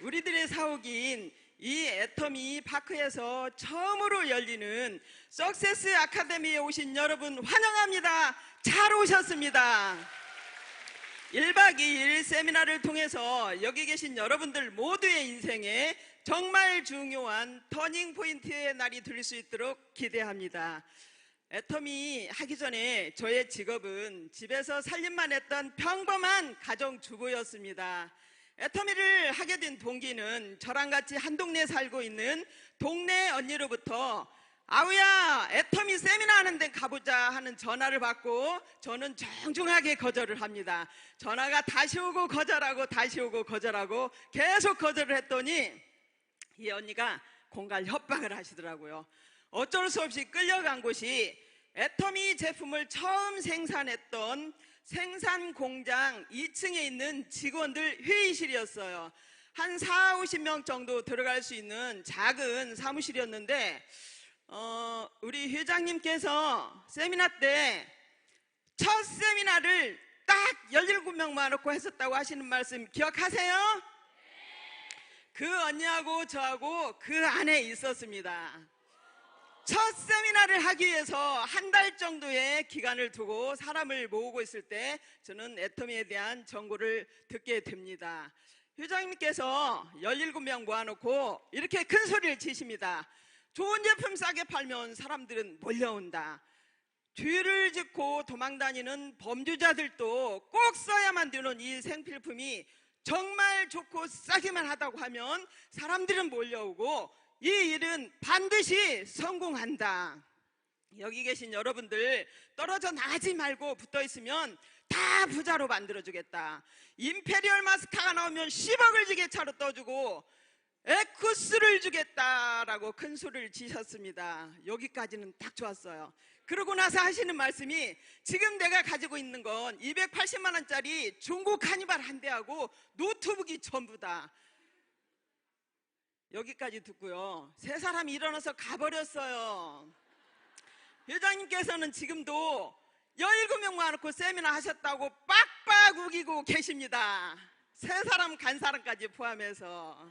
우리들의 사옥인 이 애터미 파크에서 처음으로 열리는 석세스 아카데미에 오신 여러분 환영합니다. 잘 오셨습니다. 1박 2일 세미나를 통해서 여기 계신 여러분들 모두의 인생에 정말 중요한 터닝 포인트의 날이 될 수 있도록 기대합니다. 애터미 하기 전에 저의 직업은 집에서 살림만 했던 평범한 가정주부였습니다. 애터미를 하게 된 동기는 저랑 같이 한 동네에 살고 있는 동네 언니로부터 아우야, 애터미 세미나 하는 데 가보자 하는 전화를 받고 저는 정중하게 거절을 합니다. 전화가 다시 오고 거절하고 다시 오고 거절하고 계속 거절을 했더니 이 언니가 공갈 협박을 하시더라고요. 어쩔 수 없이 끌려간 곳이 애터미 제품을 처음 생산했던 생산 공장 2층에 있는 직원들 회의실이었어요. 한 40~50명 정도 들어갈 수 있는 작은 사무실이었는데 우리 회장님께서 세미나 때 첫 세미나를 딱 17명 모아놓고 했었다고 하시는 말씀 기억하세요? 그 언니하고 저하고 그 안에 있었습니다. 첫 세미나를 하기 위해서 한 달 정도의 기간을 두고 사람을 모으고 있을 때 저는 애터미에 대한 정보를 듣게 됩니다. 회장님께서 17명 모아놓고 이렇게 큰 소리를 치십니다. 좋은 제품 싸게 팔면 사람들은 몰려온다. 죄를 짓고 도망다니는 범죄자들도 꼭 써야만 되는 이 생필품이 정말 좋고 싸기만 하다고 하면 사람들은 몰려오고 이 일은 반드시 성공한다. 여기 계신 여러분들 떨어져 나가지 말고 붙어 있으면 다 부자로 만들어주겠다. 임페리얼 마스카가 나오면 10억을 지게차로 떠주고 에쿠스를 주겠다라고 큰 소리를 지셨습니다. 여기까지는 딱 좋았어요. 그러고 나서 하시는 말씀이 지금 내가 가지고 있는 건 280만 원짜리 중국 카니발 한 대하고 노트북이 전부다. 여기까지 듣고요. 세 사람이 일어나서 가버렸어요. 회장님께서는 지금도 17명 모아놓고 세미나 하셨다고 빡빡 우기고 계십니다. 세 사람 간 사람까지 포함해서.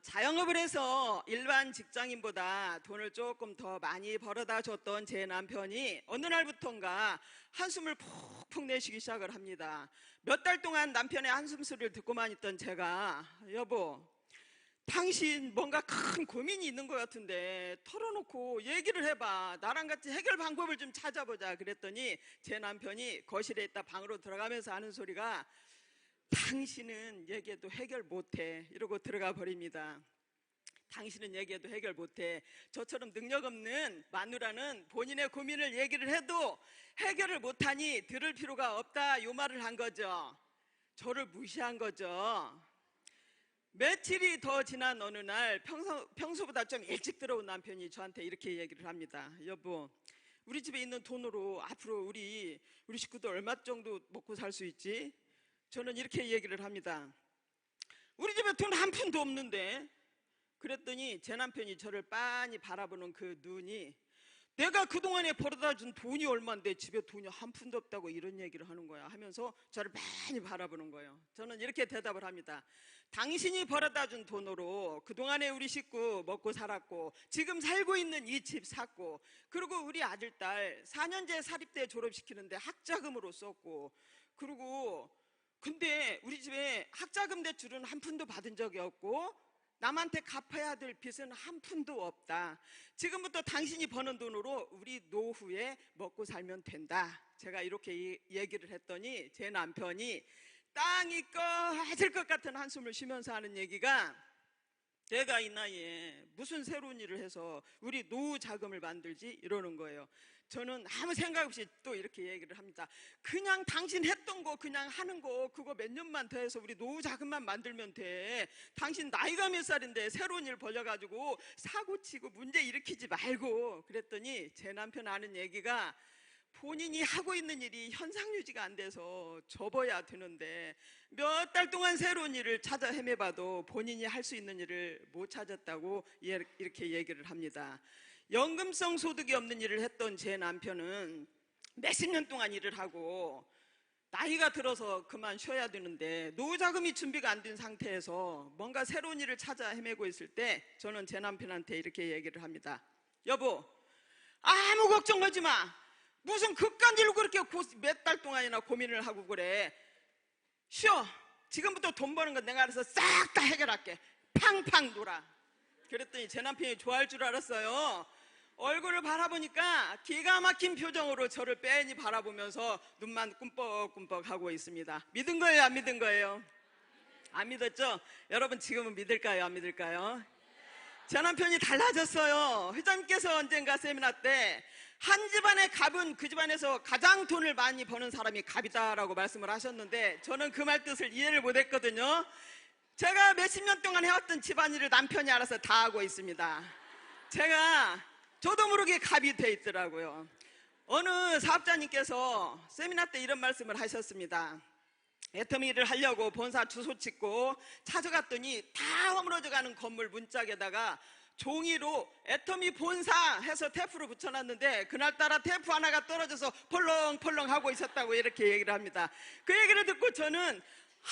자영업을 해서 일반 직장인보다 돈을 조금 더 많이 벌어다 줬던 제 남편이 어느 날부턴가 한숨을 푹푹 내쉬기 시작을 합니다. 몇 달 동안 남편의 한숨 소리를 듣고만 있던 제가 여보, 당신 뭔가 큰 고민이 있는 것 같은데 털어놓고 얘기를 해봐. 나랑 같이 해결 방법을 좀 찾아보자. 그랬더니 제 남편이 거실에 있다 방으로 들어가면서 하는 소리가 당신은 얘기해도 해결 못해 이러고 들어가 버립니다. 당신은 얘기해도 해결 못해. 저처럼 능력 없는 마누라는 본인의 고민을 얘기를 해도 해결을 못하니 들을 필요가 없다 이 말을 한 거죠. 저를 무시한 거죠. 며칠이 더 지난 어느 날 평소보다 좀 일찍 들어온 남편이 저한테 이렇게 얘기를 합니다. 여보, 우리 집에 있는 돈으로 앞으로 우리 식구들 얼마 정도 먹고 살 수 있지? 저는 이렇게 얘기를 합니다. 우리 집에 돈 한 푼도 없는데. 그랬더니 제 남편이 저를 빤히 바라보는 그 눈이 내가 그동안에 벌어다 준 돈이 얼만데 집에 돈이 한 푼도 없다고 이런 얘기를 하는 거야 하면서 저를 많이 바라보는 거예요. 저는 이렇게 대답을 합니다. 당신이 벌어다 준 돈으로 그동안에 우리 식구 먹고 살았고 지금 살고 있는 이 집 샀고 그리고 우리 아들 딸 4년제 사립대 졸업시키는데 학자금으로 썼고 그리고 근데 우리 집에 학자금 대출은 한 푼도 받은 적이 없고 남한테 갚아야 될 빚은 한 푼도 없다. 지금부터 당신이 버는 돈으로 우리 노후에 먹고 살면 된다. 제가 이렇게 얘기를 했더니 제 남편이 땅이 꺼질 것 같은 한숨을 쉬면서 하는 얘기가 내가 이 나이에 무슨 새로운 일을 해서 우리 노후 자금을 만들지 이러는 거예요. 저는 아무 생각 없이 또 이렇게 얘기를 합니다. 그냥 당신 했던 거 그냥 하는 거 그거 몇 년만 더 해서 우리 노후 자금만 만들면 돼. 당신 나이가 몇 살인데 새로운 일 벌려가지고 사고치고 문제 일으키지 말고. 그랬더니 제 남편 하는 얘기가 본인이 하고 있는 일이 현상유지가 안 돼서 접어야 되는데 몇 달 동안 새로운 일을 찾아 헤매봐도 본인이 할 수 있는 일을 못 찾았다고 이렇게 얘기를 합니다. 연금성 소득이 없는 일을 했던 제 남편은 몇십 년 동안 일을 하고 나이가 들어서 그만 쉬어야 되는데 노후자금이 준비가 안 된 상태에서 뭔가 새로운 일을 찾아 헤매고 있을 때 저는 제 남편한테 이렇게 얘기를 합니다. 여보, 아무 걱정하지 마. 무슨 그깟 일로 그렇게 몇 달 동안이나 고민을 하고 그래. 쉬어. 지금부터 돈 버는 건 내가 알아서 싹 다 해결할게. 팡팡 놀아. 그랬더니 제 남편이 좋아할 줄 알았어요. 얼굴을 바라보니까 기가 막힌 표정으로 저를 빤히 바라보면서 눈만 꿈뻑꿈뻑 하고 있습니다. 믿은 거예요, 안 믿은 거예요? 안 믿었죠? 여러분 지금은 믿을까요, 안 믿을까요? 제 남편이 달라졌어요. 회장님께서 언젠가 세미나 때 한 집안의 갑은 그 집안에서 가장 돈을 많이 버는 사람이 갑이다라고 말씀을 하셨는데 저는 그 말 뜻을 이해를 못했거든요. 제가 몇십 년 동안 해왔던 집안일을 남편이 알아서 다 하고 있습니다. 저도 모르게 갑이 돼 있더라고요. 어느 사업자님께서 세미나 때 이런 말씀을 하셨습니다. 애터미 일을 하려고 본사 주소 찍고 찾아갔더니 다 허물어져가는 건물 문짝에다가 종이로 애터미 본사 해서 테이프로 붙여놨는데 그날따라 테이프 하나가 떨어져서 펄렁펄렁 하고 있었다고 이렇게 얘기를 합니다. 그 얘기를 듣고 저는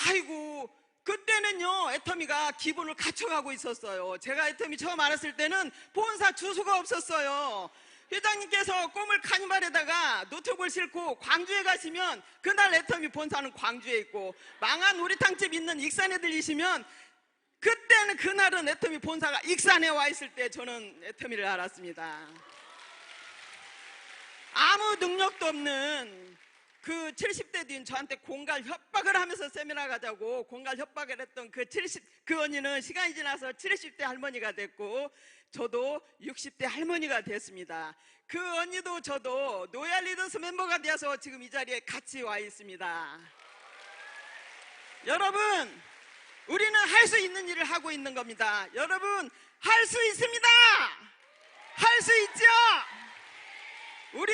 아이고, 그때는요 애터미가 기본을 갖춰가고 있었어요. 제가 애터미 처음 알았을 때는 본사 주소가 없었어요. 회장님께서 꼬물 카니발에다가 노트북을 싣고 광주에 가시면 그날 애터미 본사는 광주에 있고, 망한 우리탕집 있는 익산에 들리시면 그때는 그날은 애터미 본사가 익산에 와 있을 때 저는 애터미를 알았습니다. 아무 능력도 없는 그 70대 뒤인 저한테 공갈 협박을 하면서 세미나 가자고 공갈 협박을 했던 그 언니는 시간이 지나서 70대 할머니가 됐고 저도 60대 할머니가 됐습니다. 그 언니도 저도 노예할 리더스 멤버가 되어서 지금 이 자리에 같이 와 있습니다. 여러분, 우리는 할 수 있는 일을 하고 있는 겁니다. 여러분, 할 수 있습니다. 할 수 있죠. 우리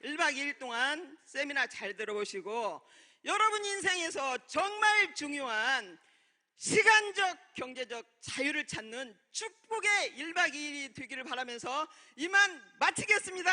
1박 2일 동안 세미나 잘 들어보시고 여러분 인생에서 정말 중요한 시간적, 경제적 자유를 찾는 축복의 1박 2일이 되기를 바라면서 이만 마치겠습니다.